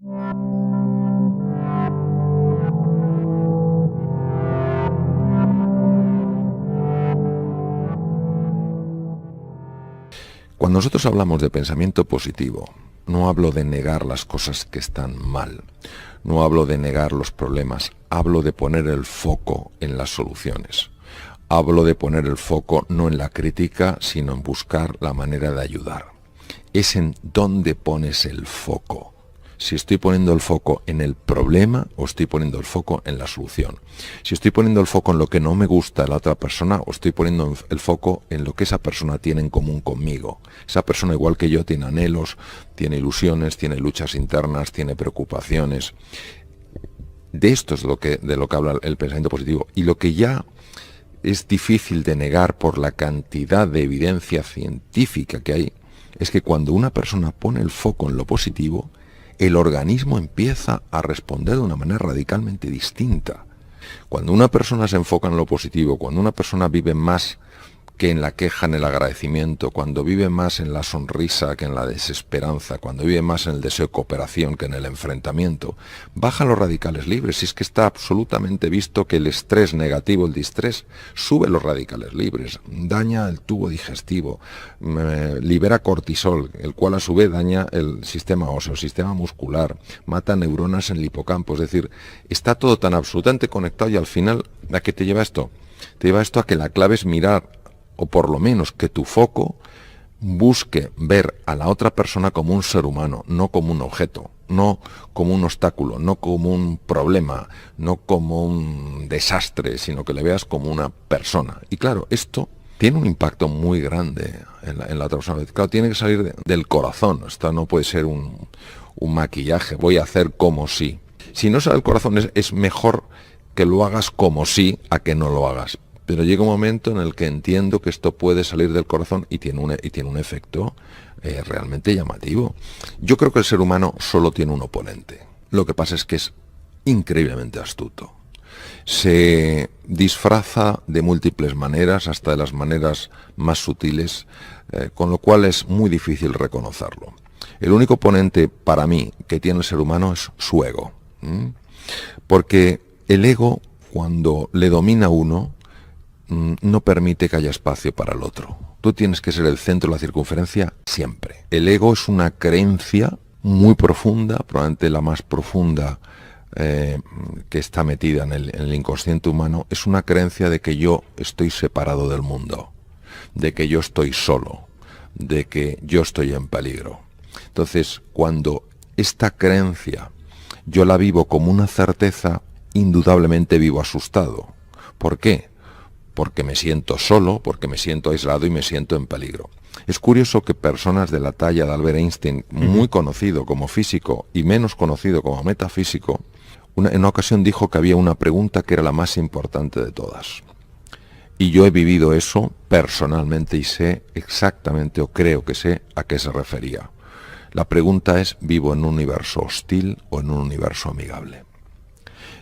Cuando nosotros hablamos de pensamiento positivo, no hablo de negar las cosas que están mal, no hablo de negar los problemas, hablo de poner el foco en las soluciones. Hablo de poner el foco no en la crítica, sino en buscar la manera de ayudar. Es en dónde pones el foco. Si estoy poniendo el foco en el problema o estoy poniendo el foco en la solución. Si estoy poniendo el foco en lo que no me gusta de la otra persona o estoy poniendo el foco en lo que esa persona tiene en común conmigo. Esa persona, igual que yo, tiene anhelos, tiene ilusiones, tiene luchas internas, tiene preocupaciones. De esto es de lo que habla el pensamiento positivo. Y lo que ya es difícil de negar por la cantidad de evidencia científica que hay, es que cuando una persona pone el foco en lo positivo, el organismo empieza a responder de una manera radicalmente distinta. Cuando una persona se enfoca en lo positivo, cuando una persona vive más que en la queja, en el agradecimiento, cuando vive más en la sonrisa que en la desesperanza, cuando vive más en el deseo de cooperación que en el enfrentamiento, bajan los radicales libres. Y es que está absolutamente visto que el estrés negativo, el distrés, sube los radicales libres, daña el tubo digestivo, libera cortisol, el cual a su vez daña el sistema óseo, el sistema muscular, mata neuronas en el hipocampo. Es decir, está todo tan absolutamente conectado y al final, ¿a qué te lleva esto? Te lleva esto a que la clave es mirar, o por lo menos que tu foco busque ver a la otra persona como un ser humano, no como un objeto, no como un obstáculo, no como un problema, no como un desastre, sino que le veas como una persona. Y claro, esto tiene un impacto muy grande en la otra persona. Claro, tiene que salir del corazón. Esto no puede ser un maquillaje, voy a hacer como si. Si no sale del corazón, es mejor que lo hagas como si a que no lo hagas. Pero llega un momento en el que entiendo que esto puede salir del corazón y tiene un efecto realmente llamativo. Yo creo que el ser humano solo tiene un oponente. Lo que pasa es que es increíblemente astuto. Se disfraza de múltiples maneras, hasta de las maneras más sutiles, con lo cual es muy difícil reconocerlo. El único oponente para mí que tiene el ser humano es su ego. Porque el ego, cuando le domina a uno, no permite que haya espacio para el otro. Tú tienes que ser el centro de la circunferencia siempre. El ego es una creencia muy profunda, probablemente la más profunda que está metida en el inconsciente humano. Es una creencia de que yo estoy separado del mundo, de que yo estoy solo, de que yo estoy en peligro. Entonces, cuando esta creencia yo la vivo como una certeza, indudablemente vivo asustado. ¿Por qué? Porque me siento solo, porque me siento aislado y me siento en peligro. Es curioso que personas de la talla de Albert Einstein, muy conocido como físico y menos conocido como metafísico, en una ocasión dijo que había una pregunta que era la más importante de todas. Y yo he vivido eso personalmente y sé exactamente, o creo que sé, a qué se refería. La pregunta es, ¿vivo en un universo hostil o en un universo amigable?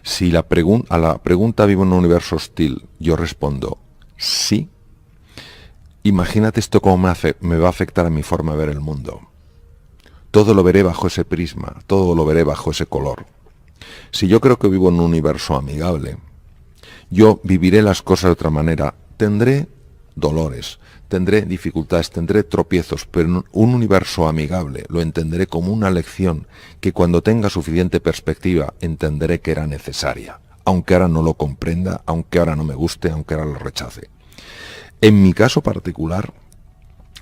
Si a la pregunta ¿vivo en un universo hostil? Yo respondo sí. Imagínate esto cómo me va a afectar a mi forma de ver el mundo. Todo lo veré bajo ese prisma, todo lo veré bajo ese color. Si yo creo que vivo en un universo amigable, yo viviré las cosas de otra manera. Tendré dolores, tendré dificultades, tendré tropiezos, pero en un universo amigable lo entenderé como una lección que cuando tenga suficiente perspectiva entenderé que era necesaria, aunque ahora no lo comprenda, aunque ahora no me guste, aunque ahora lo rechace. En mi caso particular,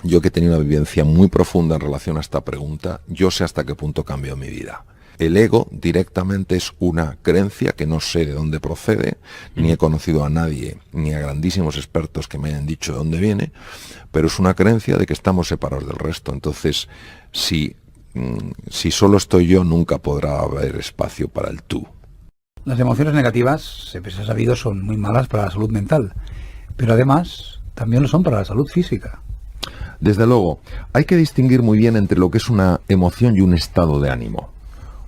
yo que he tenido una vivencia muy profunda en relación a esta pregunta, yo sé hasta qué punto cambió mi vida. El ego directamente es una creencia que no sé de dónde procede, ni he conocido a nadie, ni a grandísimos expertos que me hayan dicho de dónde viene, pero es una creencia de que estamos separados del resto. Entonces, si solo estoy yo, nunca podrá haber espacio para el tú. Las emociones negativas, siempre se ha sabido, son muy malas para la salud mental, pero además también lo son para la salud física. Desde luego, hay que distinguir muy bien entre lo que es una emoción y un estado de ánimo.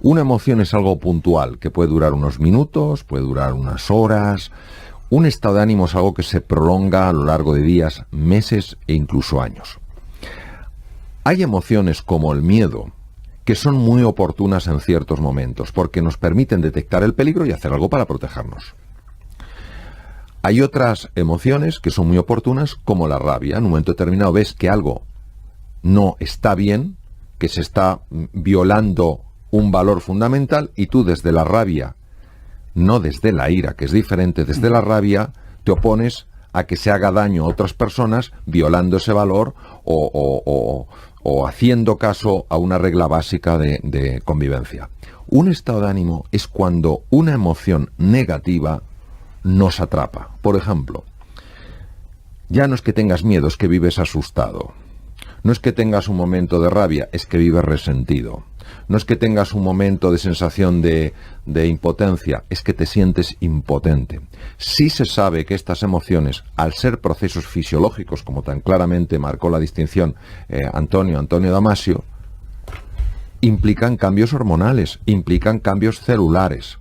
Una emoción es algo puntual, que puede durar unos minutos, puede durar unas horas. Un estado de ánimo es algo que se prolonga a lo largo de días, meses e incluso años. Hay emociones como el miedo, que son muy oportunas en ciertos momentos, porque nos permiten detectar el peligro y hacer algo para protegernos. Hay otras emociones que son muy oportunas, como la rabia. En un momento determinado ves que algo no está bien, que se está violando un valor fundamental, y tú desde la rabia, no desde la ira, que es diferente, desde la rabia te opones a que se haga daño a otras personas violando ese valor o haciendo caso a una regla básica de convivencia. Un estado de ánimo es cuando una emoción negativa nos atrapa. Por ejemplo, ya no es que tengas miedo, es que vives asustado. No es que tengas un momento de rabia, es que vives resentido. No es que tengas un momento de sensación de impotencia, es que te sientes impotente. Sí se sabe que estas emociones, al ser procesos fisiológicos, como tan claramente marcó la distinción Antonio Damasio, implican cambios hormonales, implican cambios celulares.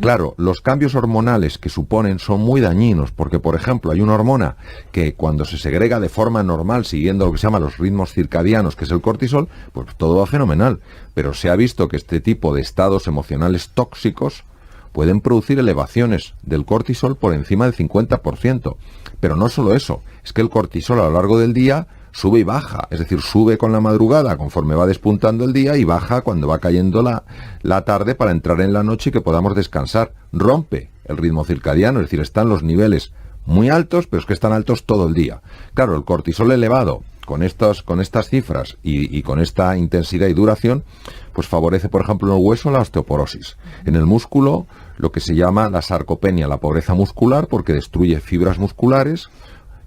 Claro, los cambios hormonales que suponen son muy dañinos, porque, por ejemplo, hay una hormona que cuando se segrega de forma normal, siguiendo lo que se llama los ritmos circadianos, que es el cortisol, pues todo va fenomenal. Pero se ha visto que este tipo de estados emocionales tóxicos pueden producir elevaciones del cortisol por encima del 50%. Pero no solo eso, es que el cortisol a lo largo del día sube y baja, es decir, sube con la madrugada conforme va despuntando el día y baja cuando va cayendo la tarde para entrar en la noche y que podamos descansar. Rompe el ritmo circadiano, es decir, están los niveles muy altos, pero es que están altos todo el día. Claro, el cortisol elevado con estas cifras y con esta intensidad y duración, pues favorece, por ejemplo, en el hueso la osteoporosis. En el músculo, lo que se llama la sarcopenia, la pobreza muscular, porque destruye fibras musculares,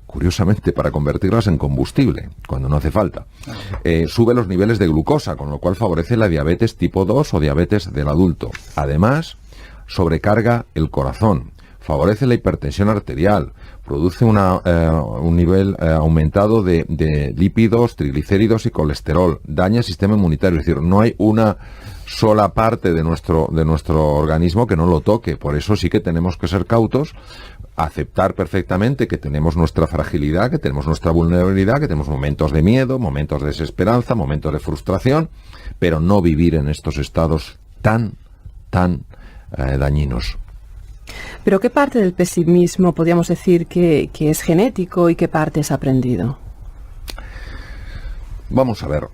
curiosamente, para convertirlas en combustible, cuando no hace falta. Sube los niveles de glucosa, con lo cual favorece la diabetes tipo 2 o diabetes del adulto. Además, sobrecarga el corazón, favorece la hipertensión arterial, produce un nivel aumentado de lípidos, triglicéridos y colesterol, daña el sistema inmunitario, es decir, no hay una sola parte de nuestro organismo que no lo toque. Por eso sí que tenemos que ser cautos, aceptar perfectamente que tenemos nuestra fragilidad, que tenemos nuestra vulnerabilidad, que tenemos momentos de miedo, momentos de desesperanza, momentos de frustración, pero no vivir en estos estados tan dañinos. ¿Pero qué parte del pesimismo podríamos decir que es genético y qué parte es aprendido? Vamos a ver.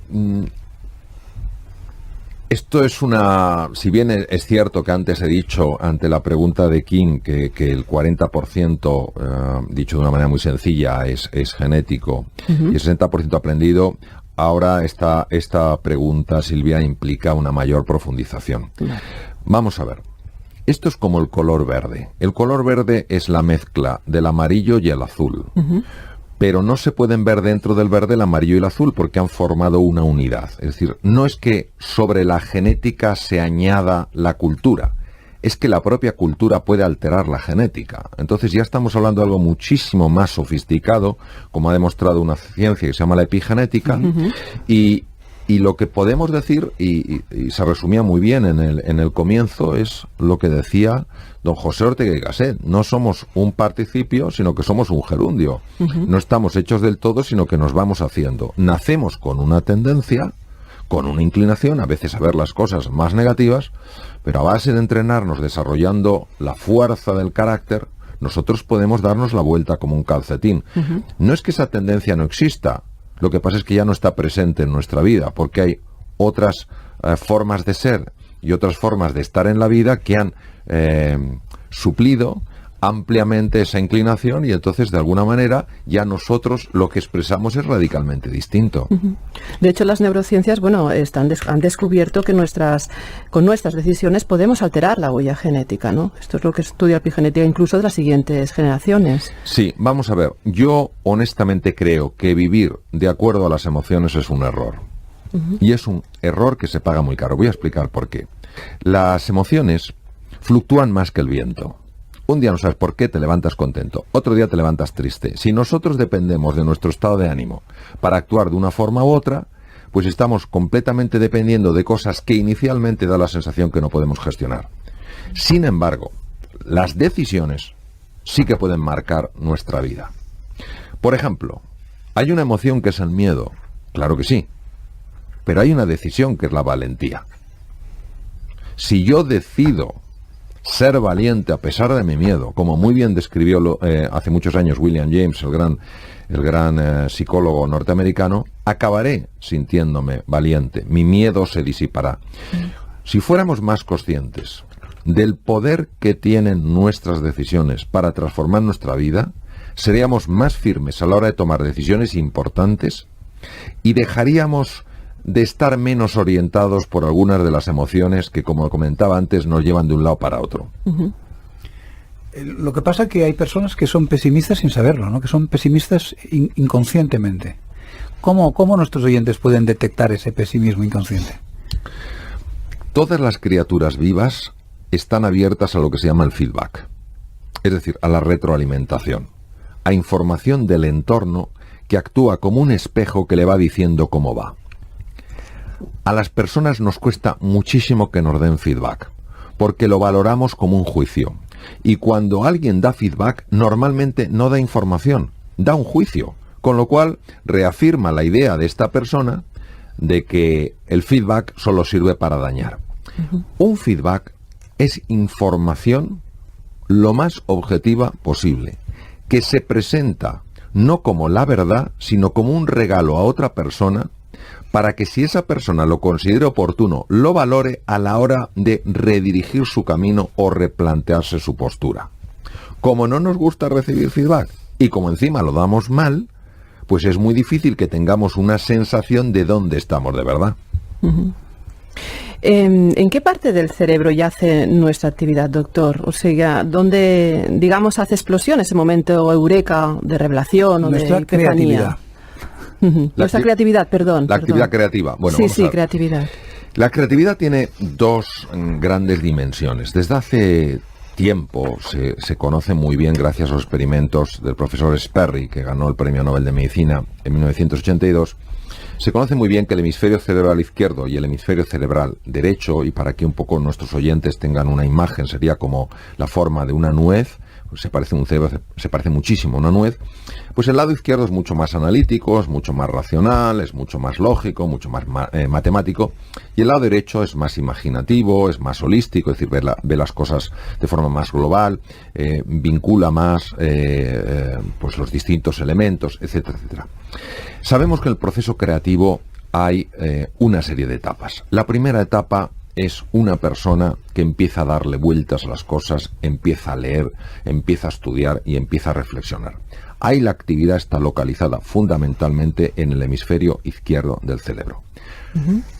Esto es si bien es cierto que antes he dicho, ante la pregunta de King, que el 40%, dicho de una manera muy sencilla, es genético, y el 60% aprendido, ahora esta pregunta, Silvia, implica una mayor profundización. Vamos a ver. Esto es como el color verde. El color verde es la mezcla del amarillo y el azul. Pero no se pueden ver dentro del verde el amarillo y el azul porque han formado una unidad. Es decir, no es que sobre la genética se añada la cultura, es que la propia cultura puede alterar la genética. Entonces ya estamos hablando de algo muchísimo más sofisticado, como ha demostrado una ciencia que se llama la epigenética, y lo que podemos decir, y se resumía muy bien en el comienzo, es lo que decía don José Ortega y Gasset: no somos un participio, sino que somos un gerundio. No estamos hechos del todo, sino que nos vamos haciendo. Nacemos con una tendencia, con una inclinación, a veces a ver las cosas más negativas, pero a base de entrenarnos, desarrollando la fuerza del carácter, nosotros podemos darnos la vuelta como un calcetín. No es que esa tendencia no exista, lo que pasa es que ya no está presente en nuestra vida, porque hay otras formas de ser y otras formas de estar en la vida que han suplido ampliamente esa inclinación, y entonces de alguna manera ya nosotros lo que expresamos es radicalmente distinto. De hecho, las neurociencias, han descubierto que con nuestras decisiones podemos alterar la huella genética, ¿no? Esto es lo que estudia la epigenética incluso de las siguientes generaciones. Sí, vamos a ver, yo honestamente creo que vivir de acuerdo a las emociones es un error. Y es un error que se paga muy caro. Voy a explicar por qué. Las emociones fluctúan más que el viento. Un día no sabes por qué te levantas contento, otro día te levantas triste. Si nosotros dependemos de nuestro estado de ánimo para actuar de una forma u otra, pues estamos completamente dependiendo de cosas que inicialmente da la sensación que no podemos gestionar. Sin embargo, las decisiones sí que pueden marcar nuestra vida. Por ejemplo, ¿hay una emoción que es el miedo? Claro que sí. pero hay una decisión que es la valentía. Si yo decido ser valiente a pesar de mi miedo, como muy bien describió hace muchos años William James, el gran psicólogo norteamericano, acabaré sintiéndome valiente, mi miedo se disipará. Si fuéramos más conscientes del poder que tienen nuestras decisiones para transformar nuestra vida, seríamos más firmes a la hora de tomar decisiones importantes y dejaríamos de estar menos orientados por algunas de las emociones que, como comentaba antes, nos llevan de un lado para otro. Lo que pasa es que hay personas que son pesimistas sin saberlo, ¿no? Que son pesimistas inconscientemente. ¿Cómo nuestros oyentes pueden detectar ese pesimismo inconsciente? Todas las criaturas vivas están abiertas a lo que se llama el feedback, es decir, a la retroalimentación, a información del entorno que actúa como un espejo que le va diciendo cómo va. A las personas nos cuesta muchísimo que nos den feedback, porque lo valoramos como un juicio. Y cuando alguien da feedback, normalmente no da información, da un juicio, con lo cual reafirma la idea de esta persona de que el feedback solo sirve para dañar. Un feedback es información lo más objetiva posible, que se presenta no como la verdad, sino como un regalo a otra persona, para que si esa persona lo considere oportuno, lo valore a la hora de redirigir su camino o replantearse su postura. Como no nos gusta recibir feedback y como encima lo damos mal, pues es muy difícil que tengamos una sensación de dónde estamos de verdad. ¿En qué parte del cerebro yace nuestra actividad, doctor? O sea, ¿dónde, digamos, hace explosión ese momento eureka de revelación o nuestra de epifanía? Creatividad. Nuestra creatividad, perdón. La actividad creativa. Bueno, sí, creatividad. La creatividad tiene dos grandes dimensiones. Desde hace tiempo se conoce muy bien, gracias a los experimentos del profesor Sperry, que ganó el Premio Nobel de Medicina en 1982, se conoce muy bien que el hemisferio cerebral izquierdo y el hemisferio cerebral derecho, y para que un poco nuestros oyentes tengan una imagen, sería como la forma de una nuez, se parece muchísimo a una nuez, pues el lado izquierdo es mucho más analítico, es mucho más racional, es mucho más lógico, mucho más matemático, y el lado derecho es más imaginativo, es más holístico, es decir, ve las cosas de forma más global, vincula más pues los distintos elementos, etcétera, etcétera. Sabemos que en el proceso creativo hay una serie de etapas. La primera etapa es una persona que empieza a darle vueltas a las cosas, empieza a leer, empieza a estudiar y empieza a reflexionar. Ahí la actividad está localizada fundamentalmente en el hemisferio izquierdo del cerebro.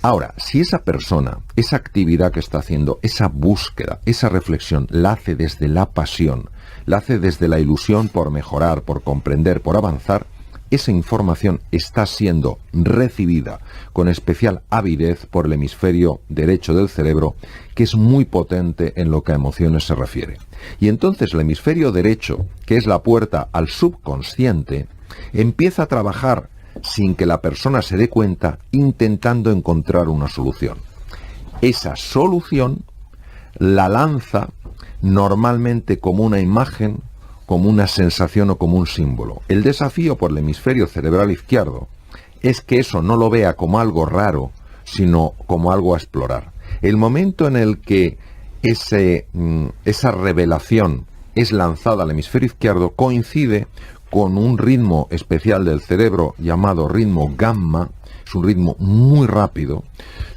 Ahora, si esa persona, esa actividad que está haciendo, esa búsqueda, esa reflexión, la hace desde la pasión, la hace desde la ilusión por mejorar, por comprender, por avanzar, esa información está siendo recibida con especial avidez por el hemisferio derecho del cerebro, que es muy potente en lo que a emociones se refiere. Y entonces el hemisferio derecho, que es la puerta al subconsciente, empieza a trabajar sin que la persona se dé cuenta, intentando encontrar una solución. Esa solución la lanza normalmente como una imagen, como una sensación o como un símbolo. El desafío por el hemisferio cerebral izquierdo es que eso no lo vea como algo raro, sino como algo a explorar. El momento en el que esa revelación es lanzada al hemisferio izquierdo coincide con un ritmo especial del cerebro llamado ritmo gamma. Es un ritmo muy rápido,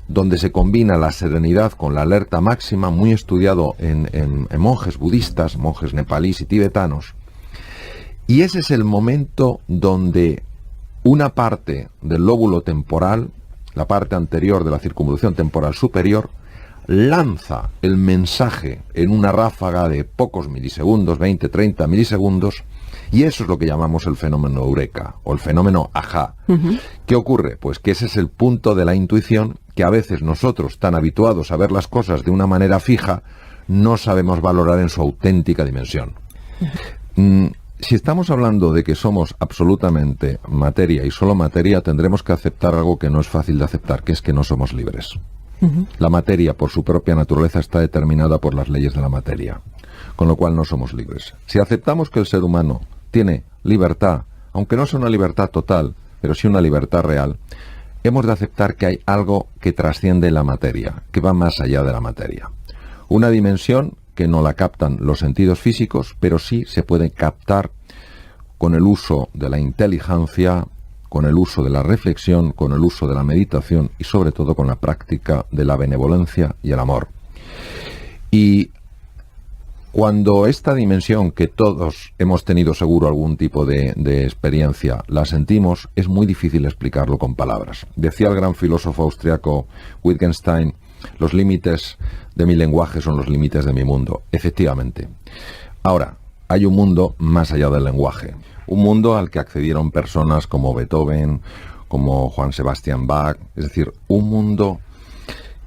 donde se combina la serenidad con la alerta máxima, muy estudiado en monjes budistas, monjes nepalíes y tibetanos. Y ese es el momento donde una parte del lóbulo temporal, la parte anterior de la circunvolución temporal superior, lanza el mensaje en una ráfaga de pocos milisegundos, 20, 30 milisegundos, y eso es lo que llamamos el fenómeno eureka o el fenómeno ajá. ¿Qué ocurre? Pues que ese es el punto de la intuición que a veces nosotros, tan habituados a ver las cosas de una manera fija, no sabemos valorar en su auténtica dimensión. Si estamos hablando de que somos absolutamente materia y solo materia, tendremos que aceptar algo que no es fácil de aceptar, que es que no somos libres. La materia, por su propia naturaleza, está determinada por las leyes de la materia, con lo cual no somos libres. Si aceptamos que el ser humano tiene libertad, aunque no sea una libertad total, pero sí una libertad real, hemos de aceptar que hay algo que trasciende la materia, que va más allá de la materia. Una dimensión que no la captan los sentidos físicos, pero sí se puede captar con el uso de la inteligencia, con el uso de la reflexión, con el uso de la meditación y sobre todo con la práctica de la benevolencia y el amor. Y cuando esta dimensión, que todos hemos tenido seguro algún tipo de experiencia, la sentimos, es muy difícil explicarlo con palabras. Decía el gran filósofo austriaco Wittgenstein, los límites de mi lenguaje son los límites de mi mundo. Efectivamente. Ahora, hay un mundo más allá del lenguaje. Un mundo al que accedieron personas como Beethoven, como Juan Sebastián Bach. Es decir, un mundo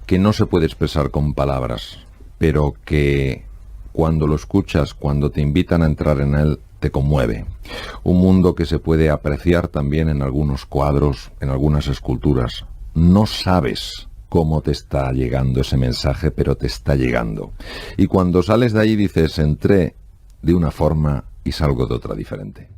que no se puede expresar con palabras, pero que cuando lo escuchas, cuando te invitan a entrar en él, te conmueve. Un mundo que se puede apreciar también en algunos cuadros, en algunas esculturas. No sabes cómo te está llegando ese mensaje, pero te está llegando. Y cuando sales de ahí dices, entré de una forma y salgo de otra diferente.